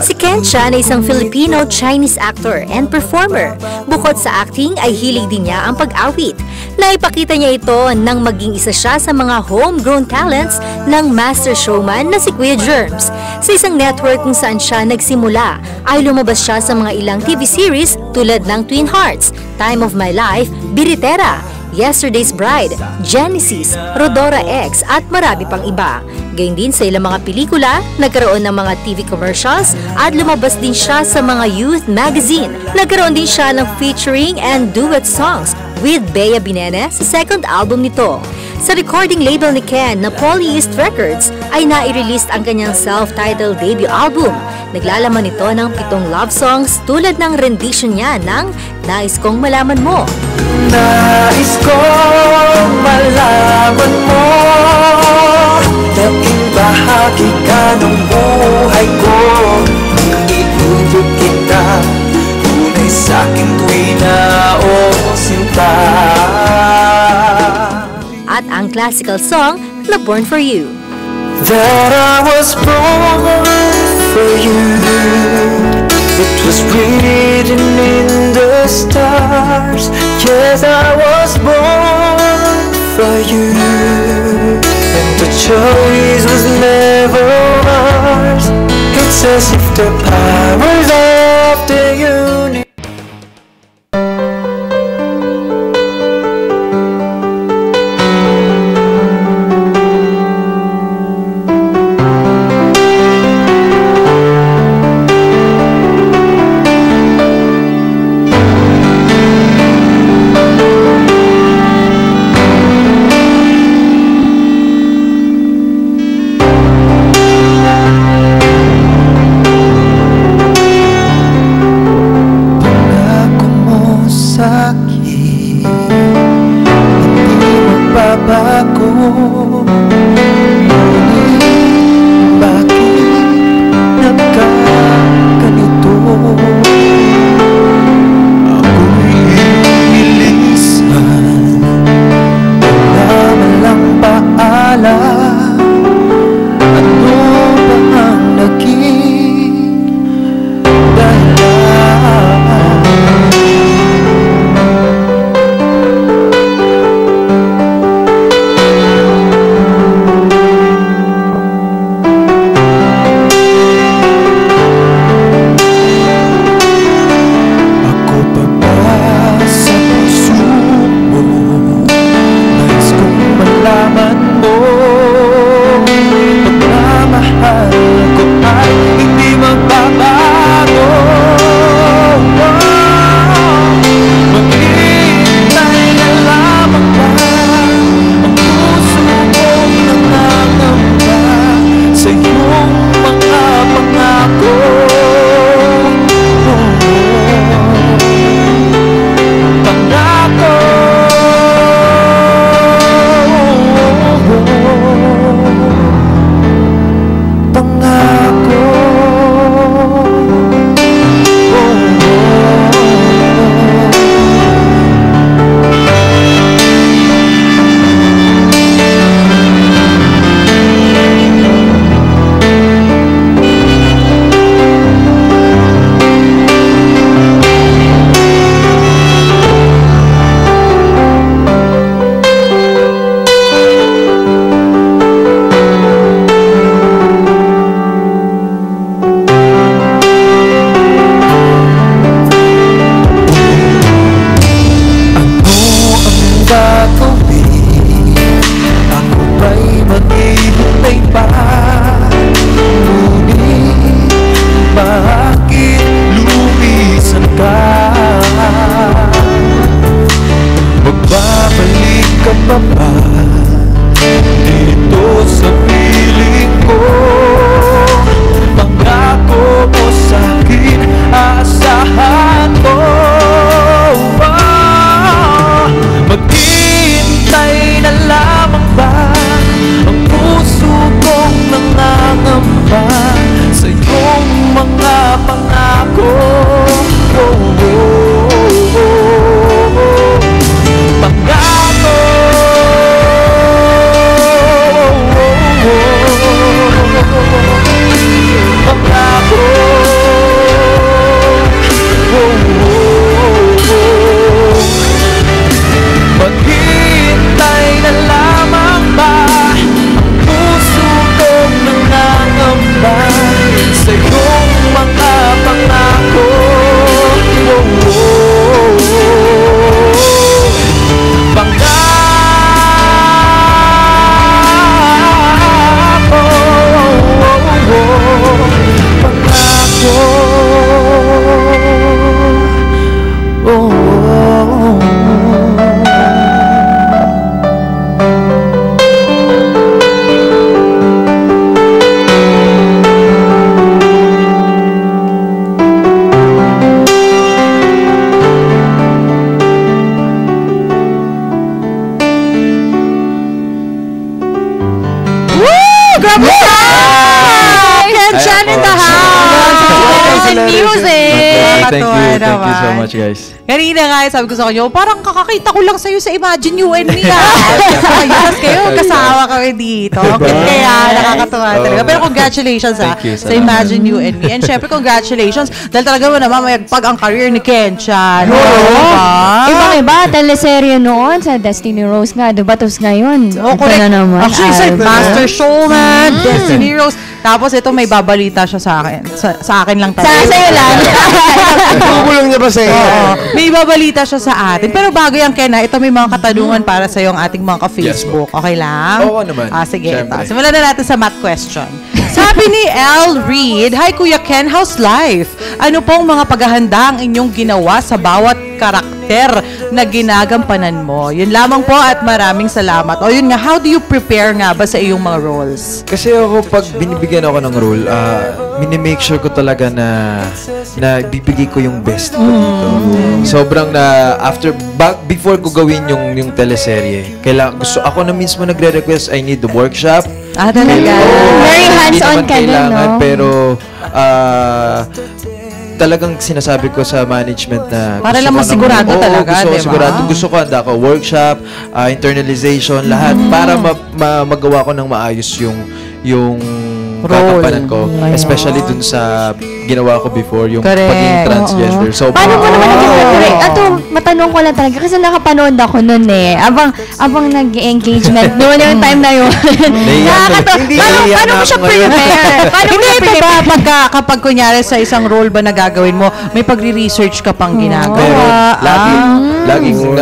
Si Ken Chan ay isang Filipino-Chinese actor and performer. Bukod sa acting ay hilig din niya ang pag-awit. Naipakita niya ito nang maging isa siya sa mga homegrown talents ng master showman na si Kuya Germs. Sa isang network kung saan siya nagsimula ay lumabas siya sa mga ilang TV series tulad ng Twin Hearts, Time of My Life, Biritera, Yesterday's Bride, Genesis, Rodora X at marami pang iba. Gayun din sa ilang mga pelikula, nagkaroon ng mga TV commercials at lumabas din siya sa mga youth magazine. Nagkaroon din siya ng featuring and duet songs with Bea Binene sa second album nito. Sa recording label ni Ken na Polyist Records ay nai-release ang kanyang self-titled debut album. Naglalaman ito ng 7 love songs tulad ng rendition niya ng Nais Kong Malaman Mo. Nais kong malaman mo, naging bahagi ka ng buhay ko. Iibig kita, tunay sa'king tuwina o sinta. At ang classical song na Born For You. That I was born for you, it was written in the stars. Yes, I was born for you, and the choice was never ours. It's as if the powers of the universe. Ken-chan in the house! Music! Thank you so much, guys. Kanina nga, sabi ko sa kanya, parang kakakita ko lang sa'yo sa Imagine You and Me. Yes, kayo, kasama kami dito. Okay, kaya nakakatuwa talaga. Pero congratulations sa Imagine You and Me. And syempre, congratulations. Dahil talaga naman mayagpag ang career ni Ken-chan. Iba-iba, teleserye noon sa Destiny Rose nga, diba? Tapos ngayon, ito na naman. Actually, sa Master Showman, Destiny Rose. Tapos ito, may babalita siya sa akin. Sa akin lang talaga. Sa'yo lang. Tumulong niya ba sa'yo? May babalita siya sa atin. Pero bago yan, Ken, ito may mga katanungan para sa yung ating mga ka-Facebook. Okay lang? Oo naman. Sige. Siyempre. Simulan na natin sa math question. Sabi ni L. Reed, Hi Kuya Ken, how's life? Ano pong mga paghahanda ang inyong ginawa sa bawat karakter na ginagampanan mo? Yun lamang po at maraming salamat. O yun nga, how do you prepare nga ba sa iyong mga roles? Kasi ako, pag binibigyan ako ng role, minimake sure ko talaga na bibigay ko yung best ko dito. Sobrang before ko gawin yung teleserye, gusto ako na mismo nagre-request, I need the workshop. Talaga. Very hands-on ka din, no? Pero, talagang sinasabi ko sa management na para lang masigurado talaga, gusto ko handa ko workshop, internalization, lahat para magawa ko ng maayos yung gagampanan ko, especially dun sa ginawa ko before, yung pagiging transgender. So, paano mo naman nag-prepare? Ito, matanong ko lang talaga kasi nakapanood ako nun eh. Abang nag-engagement noon yung time na yun. Paano mo siya prepare? Paano mo siya prepare? Kapag kunyari sa isang role ba na gagawin mo, may pagre-research ka pang ginagawa.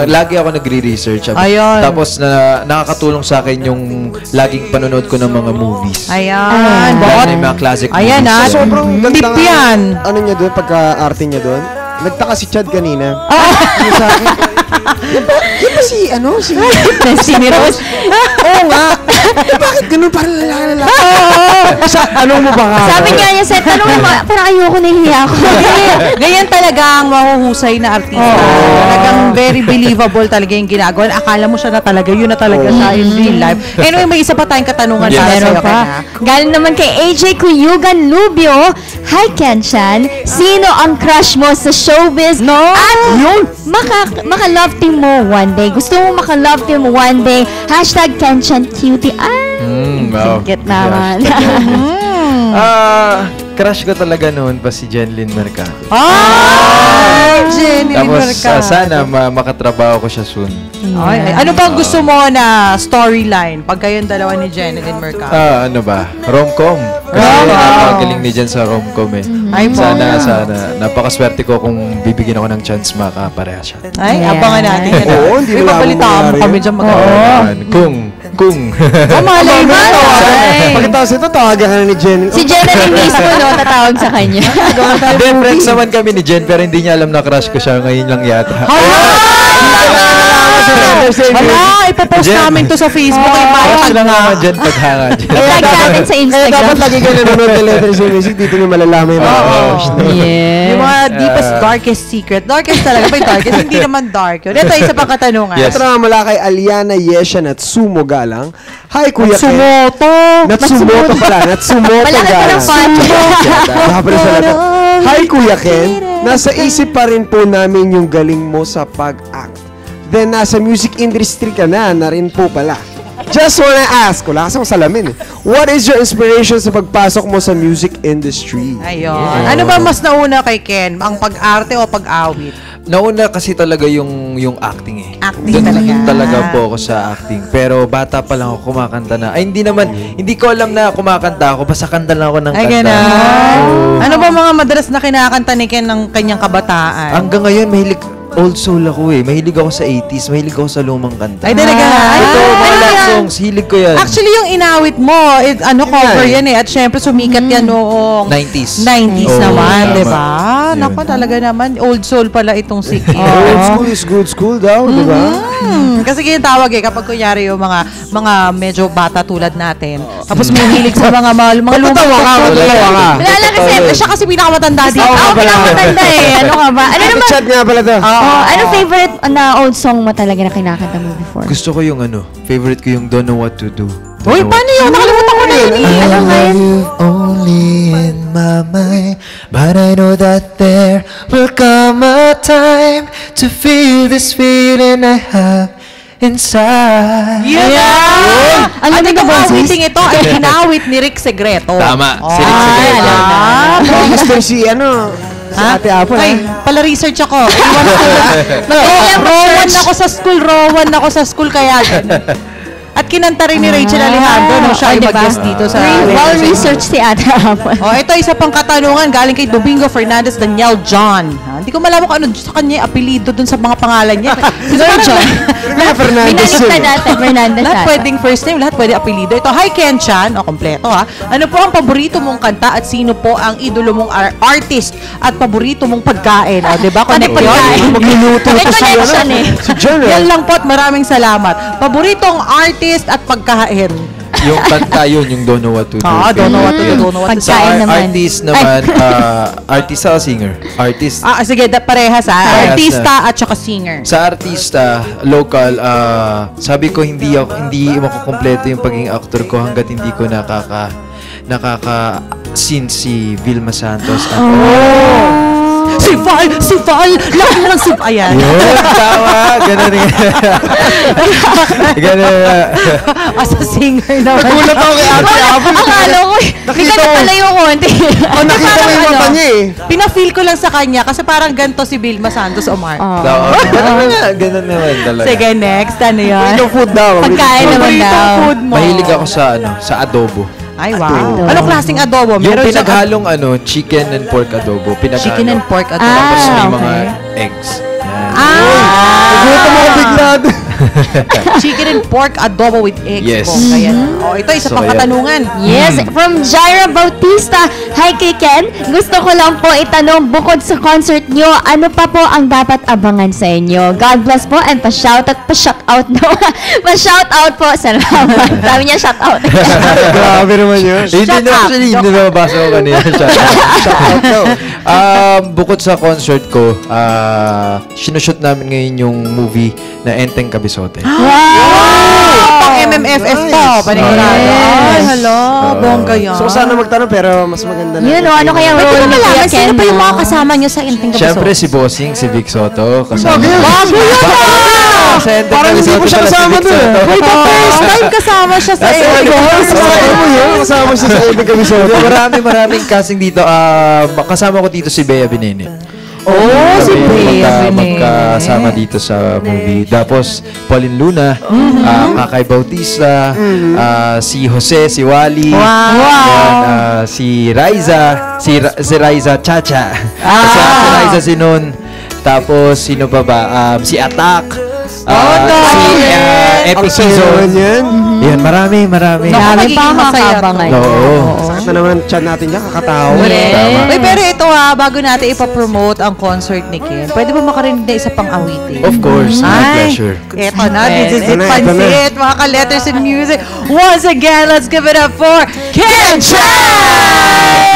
Lagi ako nagre-research. Ayun. Tapos nakakatulong sa akin yung laging panonood ko ng mga movies. Ayan. Yung mga classic movies. Ayan na. Sobrang ganda tip yan. Ano niya doon, pagka-arte niya doon? Nagtaka si Chad kanina. Ano sa akin? Yan ba si Destiny Rose? Oo nga. Bakit ganun? Parang lalaki. Ano mo ba ka? Sabi nga niya, Seth, tanong mo, parang ayoko nahihiya ako. Ganyan talaga ang mahuhusay na artista. Talagang very believable talaga yung ginagawa. Akala mo siya na talaga, yun na talaga siya in real life. Anyway, may isa pa tayong katanungan para sa'yo. Galing naman kay AJ Cuyugan Lubio. Hi, Ken-chan. Sino ang crush mo sa showbiz? No? At maka-love team mo one day. Gusto mo maka-love team mo one day. Hashtag Ken-chan cutie. Wow. Get naman. Crush ko talaga noon pa si Jenlyn Mercado. Jenlyn Tapos Mercado. sana makatrabaho ko siya soon. Ano bang gusto mo na storyline pag kayong dalawa ni Jenlyn Mercado? Ano ba? Rom-com. Kasi napakagaling ni Jen sa rom-com eh. Sana. Napakaswerte ko kung bibigyan ako ng chance makapareha siya. Abangan natin yan. Oo, hindi May mo babalitaan mo kami dyan Kung. Malay mo. Pagkatapos ito, tawagan ka na ni Jen. Si Jenny mismo, no, tatawag sa kanya. Hindi, friends naman kami ni Jen, pero hindi niya alam na crush ko siya ngayon lang yata. Ipopost namin to sa Facebook. Post lang naman dyan paghanga dyan. Tag natin sa Instagram. Dapat lagi ka nanonood ng Letters and Music. Dito nyo malalaman yung mga post. Yung mga deepest, darkest secret. Darkest talaga. May darkest. Hindi naman dark yun. Ito, isa pang katanungan. Yes. Ito naman mula kay Aliana Yesha Natsumo Galang. Hi, Kuya Ken. Natsumoto pala. Natsumoto Malaki pa ng Galang. Hi, Kuya Ken. Nasa isip pa rin po namin yung galing mo sa pag-act. Then, nasa music industry ka na rin po pala. Just wanna ask, wala kasi akong salamin eh. What is your inspiration sa pagpasok mo sa music industry? Ayun. Ano ba mas nauna kay Ken? Ang pag-arte o pag-awit? Nauna kasi talaga yung acting eh. Acting Doon talaga. talaga po ako sa acting. Pero bata pa lang ako kumakanta na. Ay, hindi ko alam na kumakanta ako. Basta kanta lang ako ng kanta. Ano ba mga madalas na kinakanta ni Ken ng kanyang kabataan? Hanggang ngayon, old soul ako eh. Mahilig ako sa 80s. Mahilig ako sa lumang kanta. Ay, talaga. Ito, mga love songs. Hilig ko yan. Actually, yung inawit mo, cover yan eh. At syempre, sumikat yan noong 90s. 90s Oo, naman, tama. di ba? Yun. Naku, talaga naman. Old soul pala itong si Ken. Old school is good school daw, di ba? Kasi ginatawag eh, kapag kunyari yung mga medyo bata tulad natin. Tapos may hilig sa mga lumang Tatawa ka. Wala lang kasi. Siya kasi pinakamatanda dito. Ako pinakamatanda eh. Ano ka ba? Ano naman? Chat nga pala to. Ano favorite na old song mo talaga na kinakanta mo before? Gusto ko yung favorite ko yung Don't Know What to Do. Uy, paano yun? Nakalimutan ko na yun. I love you only in my mind, but I know that there will come a time to feel this feeling I have inside. Yeah! Ang At lamig itong na boses. awiting ito ay ginawit ni Rick Segreto. Tama, si Rick Ay, Segreto. alam na. Gusto si sa Ate Apple. Ay, pala-research ako. Rowan ako sa school kaya ganun. At kinanta rin ni Rachel Alejandro nung siya ay diba? mag-guest dito sa... Well-researched si Ate Apple. Oh, ito isa pang katanungan galing kay Domingo Fernandez Daniel John. Hindi ko malaman kung ano sa kanya apelido dun sa mga pangalan niya. Sir John. Fernandez Binalik na natin, Fernandez. Lahat pwedeng first name, lahat pwedeng apelido. Ito, hi Ken-chan, kompleto ha. Ano po ang paborito mong kanta at sino po ang idolo mong artist at paborito mong pagkain? O, diba? Connect yun. Magluluto May ito si connection eh. Si John Yan lang po at maraming salamat. Paboritong artist at pagkain. Yung kanta yun, yung Don't Know What To Do. Don't know what to do, don't know what to Sa say. Pagkain naman. artist naman, artist o singer? Artist. Sige, parehas ha. Parehas Artista at saka singer. Sa artista, local, sabi ko hindi makukumpleto yung pagiging actor ko hanggat hindi ko nakaka-scene si Vilma Santos. Si Val! Laki mo ng si Val! Ayan. Yun, tama. Ganun rin. Ganun. As a singer naman. Nagulat ako kay Ate Apple. Akala ko, hindi ka na pala yung konti. Nakita mo yung mata niya eh. Pina-feel ko lang sa kanya kasi parang ganito si Vilma Santos Omar. Ganun naman talaga. Sige, next. Ano yan? Yung food daw. Pagkain naman Paboritong daw. food mo. Mahilig ako sa adobo. Ay, wow. Anong klaseng adobo? Yung Meron siyang pinaghalong chicken and pork adobo. chicken and pork adobo. Tapos may okay. mga eggs. Yan. Nagulat mo ko bigla. Chicken and pork adobo with eggs Yes. po. Kaya, ito, isa So, pang ayan. katanungan. Yes, from Jaira Bautista. Hi kay Ken. Gusto ko lang po itanong, bukod sa concert nyo, ano pa po ang dapat abangan sa inyo? God bless po and pa-shoutout daw. Pa-shoutout po. Salamat. Sabi niya shoutout. Grabe naman yun. Hindi nababasa ko kanina. Shoutout daw. Bukod sa concert ko, sinushoot namin ngayon yung movie na Enteng Kabisote. Pang MMFF to. Panigurado. Ay, hello. Bongga yan. So, sana magtanong pero mas maganda na. Yun o, ano kaya Pwede role ba ni Kuya malaman Ken? sino pa yung mga kasama nyo sa Inting Kabiso? Siyempre si Bossing, si Vic Soto. Kasama. Sa Enteng Parang hindi Kabisote ko siya pala si kasama Vic dun. Soto. Wait, first time kasama siya sa Kasama mo yun. Kasama siya sa Eding Kabisote. Maraming casting dito. Kasama ko dito si Bea Binene. Si Bea Binene. Magkasama dito sa movie. Tapos, Pauline Luna, Kakay Bautista, si Jose, si Wally, yan, si Raiza, si Raiza Chacha, si Ate Raiza Sinon, tapos sino pa ba? Si Attack, si Epic Season. Yan, marami. Marami Magiging pa masaya makabangan. Oo. Sakit na naman chat natin dyan. Kakatawa. Yes. Uy, pero ito bago natin ipapromote ang concert ni Ken, pwede ba makarinig na isa pang awitin? Of course, my pleasure. Eto na, this is it, Ito na. pansit, mga ka-letters and music. Once again, let's give it up for Ken Chan!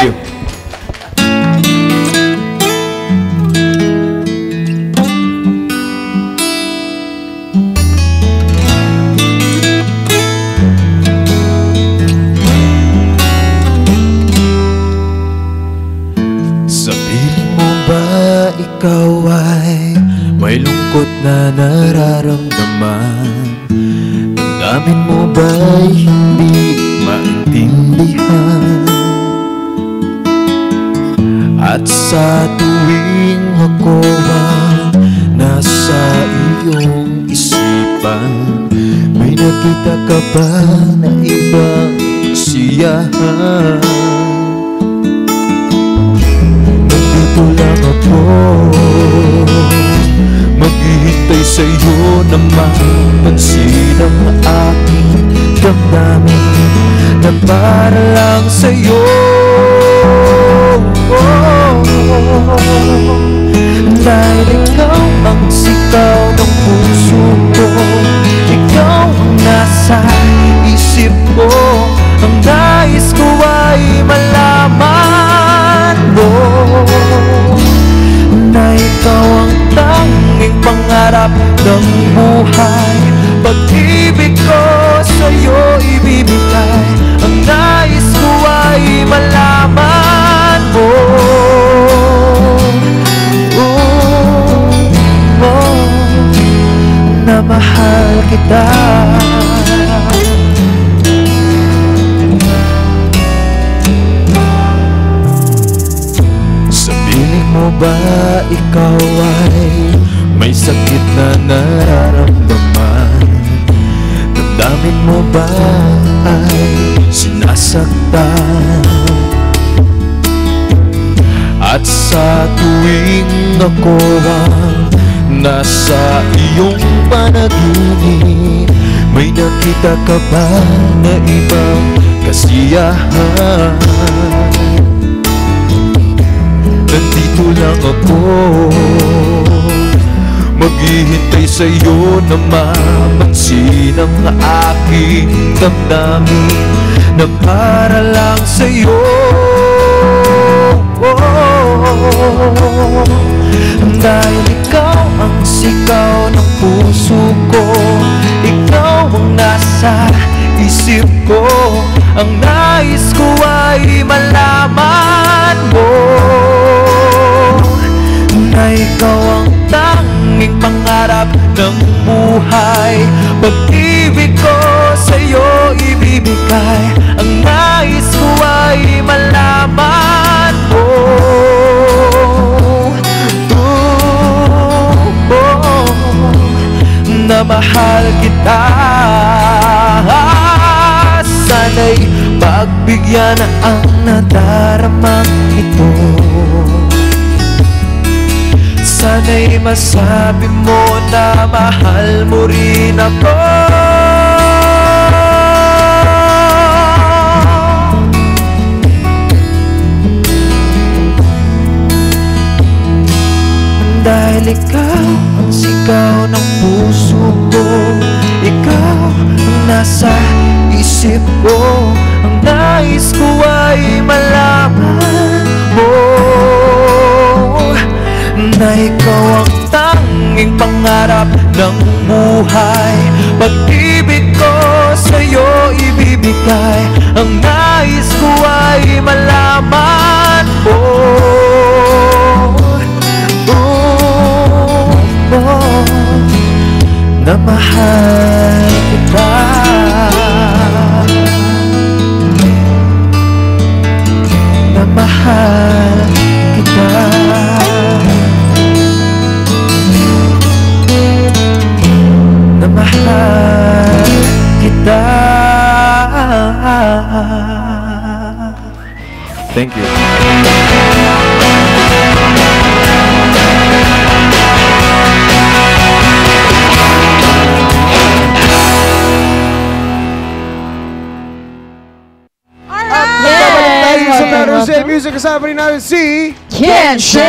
Thank you. Ikaw ay may lungkot na nararamdaman. Damdamin mo ba'y hindi maintindihan? At sa tuwing ako ang nasa iyong isipan, may nakita ka ba na ibang kasiyahan? Nandito lang ako, maghihintay sa'yo na mapansin ang aking damdamin na para lang sa'yo. Dahil ikaw ang sigaw ng puso ko, ikaw ang nasa isip ko, ang nais ko ay malaman mo na ikaw ang tanging pangarap ng buhay. Pag-ibig ko sa'yo ibibigay ikaw ay may sakit na nararamdaman. Damdamin mo ba ay sinasaktan? At sa tuwing ako ang nasa iyong panaginip, may nakita ka ba na ibang kasiyahan? Nandito lang ako, maghihintay sa'yo na mapansin ang aking damdamin na para lang sa'yo. Dahil ikaw ang sigaw ng puso ko, ikaw ang nasa isip ko, ang nais ko ay malaman mo na ikaw ang tanging pangarap ng buhay. Pag-ibig ko sa'yo ibibigay, ang nais ko ay malaman mo na mahal kita. Sana'y pagbigyan ang nadaramang ito. Sana'y masabi mo na mahal mo rin ako. Dahil ikaw ang sigaw ng puso ko, ikaw ang nasa isip ko, ang nais ko ay malaman mo na ikaw ang tanging pangarap ng buhay. Pag-ibig ko sa'yo ibibigay, ang nais ko ay malaman mo na mahal kita. Na mahal kita. Na mahal kita. Thank you. Sa music kasama rin namin si Kenshin!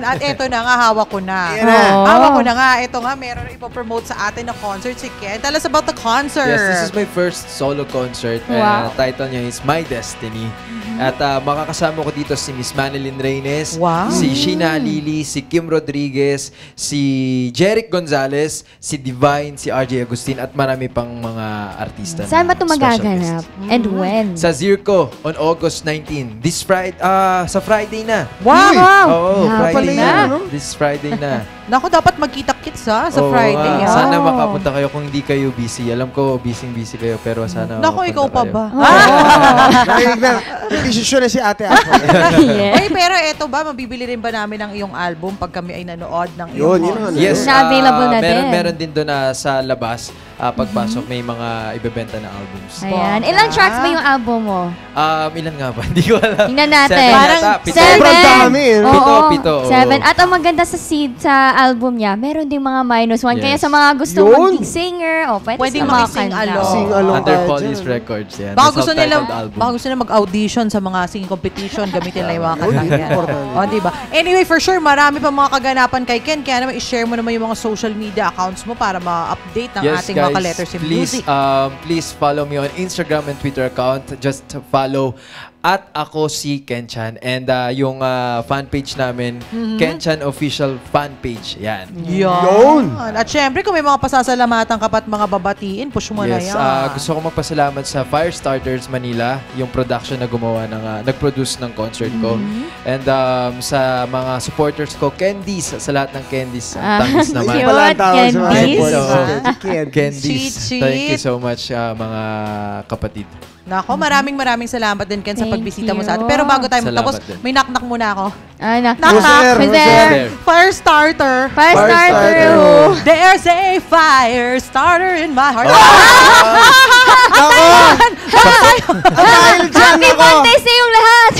At eto na nga, hawak ko na. Oh. Hawak ko na nga. Ito nga, meron ipopromote sa atin na concert si Ken. Tell us about the concert. Yes, this is my first solo concert. Wow. Title niya is My Destiny. At makakasama ko dito si Miss Manilyn Reynes, Wow. si Sheena Lily, si Kim Rodriguez, si Jeric Gonzalez, si Divine, si RJ Agustin, at marami pang mga artista. Saan ba ito special magaganap? guests. And when? Sa Zirco on August 19. This Friday, sa Friday na. Wow! Oo, Pala Friday na. yan, no? This Friday na. Naku, dapat magkita-kits sa Oo, Friday. nga. ah. Sana makapunta kayo kung hindi kayo busy. Alam ko, busy kayo, pero sana Naku, makapunta ikaw pa kayo. ba? Narinig na, desisyon na si ate ako. Yes. Ay, pero eto ba, mabibili rin ba namin ang iyong album pag kami ay nanood ng iyong Yun concert? ang Yes, Na-available na din. meron din doon sa labas. Pagpasok, may mga ibebenta na albums. Ayan. Ilang tracks ba yung album mo? Ilan nga ba? Hindi ko alam. Tingnan natin. 7 Parang yata. Pito. Sobrang dami, eh. Oo, Pito, oo. 7. At ang maganda sa seed sa album niya, meron ding mga -1. Kaya Yes. sa mga gusto Yun. maging singer, pwede Pwedeng sa mga makising kanta. along. Sing along Under tayo Police dyan. Records. Yan. Baka The gusto nila, self-titled album. baka gusto nila mag-audition sa mga singing competition, gamitin nila yung mga kanta Yun, yan. importante. O, diba? Anyway, for sure, marami pa mga kaganapan kay Ken. Kaya naman, i-share mo naman yung mga social media accounts mo para ma-update ng ating mga ka-letters in music. Please follow me on Instagram and Twitter account. Just follow at ako si Kenchan. And yung fan page namin, Kenchan Official Fan Page. Yan. Yun. At syempre, kung may mga pasasalamatan ka pa't mga babatiin, push mo na Yes, yan. gusto ko magpasalamat sa Firestarters Manila, yung production na gumawa ng nag-produce ng concert ko. And sa mga supporters ko, Candies, sa lahat ng Candies, tangis naman. cute. Wala ang tawag sa mga Candies. supporters. So, Candies. Candies, Sweet, thank you sweet. so much mga kapatid. Nako, maraming salamat din, Ken, sa Thank pagbisita mo sa atin. you. Pero bago tayo magtapos, Salamat din. may knock-knock muna ako. Knock, Knock, knock. Who's there? Fire starter. Fire starter. There's a fire starter in my heart. Dahil dyan Happy birthday sa iyong lahat!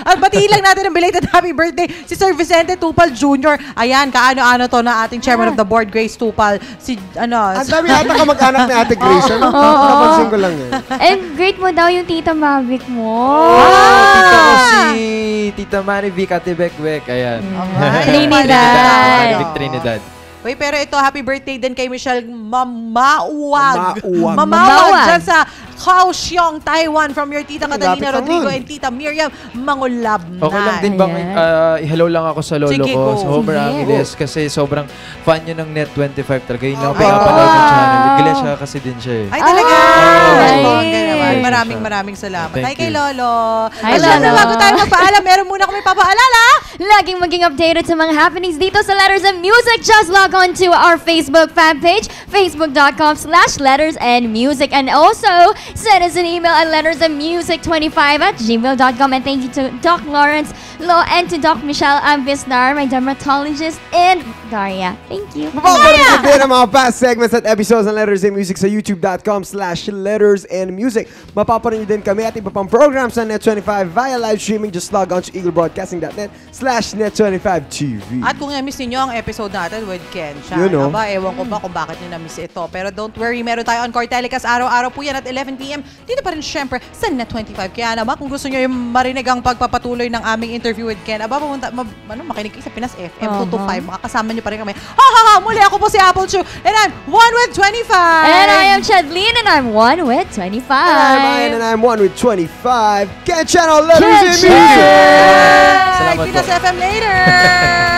At batiin lang natin ang belated happy birthday si Sir Vicente Tupal Jr. Ayan, kaano-ano to na ating chairman of the board, Grace Tupal. Si, Ang dami yata kamag-anak ni Ate Grace. Napansin ko lang yan. And great mo daw yung Tita Mavic mo. Tita ko si Tita Marivic, Ate Bekwek. Ayan. Trinidad. Marivic Trinidad. Uy, pero ito, happy birthday din kay Michelle Mamawag. Mamawag. Mamawag dyan sa Kaohsiung, Taiwan from your Tita Lapit Catalina naman. Rodrigo and Tita Miriam Mangulab. Okay lang din bang i-hello lang ako sa lolo Sige, ko, go. sa Homer Sige. Angeles, kasi sobrang fan niya ng Net25 talaga. Yun lang ang Ay, pinapanood ng wow. channel. Iglesia kasi din siya eh. Ay, talaga. Ay. Bongga naman. Nice. Maraming salamat. Thank Hi kay you. Lolo. Hi, At syempre, Lolo. bago tayo magpaalam, meron muna kami papaalala. Laging maging updated sa mga happenings dito sa Letters and Music. Just log on to our Facebook fan page, facebook.com/lettersandmusic. And also, send us an email at lettersandmusic25@gmail.com. And thank you to Doc Lawrence Lo and to Doc Michelle Ambisnar, my dermatologist, and Daria. Thank you. Mapapanood din ang mga past segments at episodes ng Letters and Music sa youtube.com/lettersandmusic. Mapapanood din kami at iba pang programs sa Net25 via live streaming. Just log on to eaglebroadcasting.net/net25tv. At kung na-miss ninyo ang episode natin with Ken, siya, You know. aba, ewan ko ba kung bakit nyo na-miss ito. Pero don't worry, meron tayo on-court telecast araw-araw po yan at 11 p.m. Dito pa rin syempre sa Net25. Kaya naman, kung gusto nyo yung marinig ang pagpapatuloy ng aming interview with Ken, aba, makinig kayo sa Pinas FM 2 to 5. Makakasama nyo pa rin kami. Muli ako po si Apple Chu, and I'm 1 with 25. And I am Chadleen, and I'm 1 with 25. I'm Ian and I'm 1 with 25. Ken Channel Letters Ken and Music. Channel. Salamat po. Pinas FM later.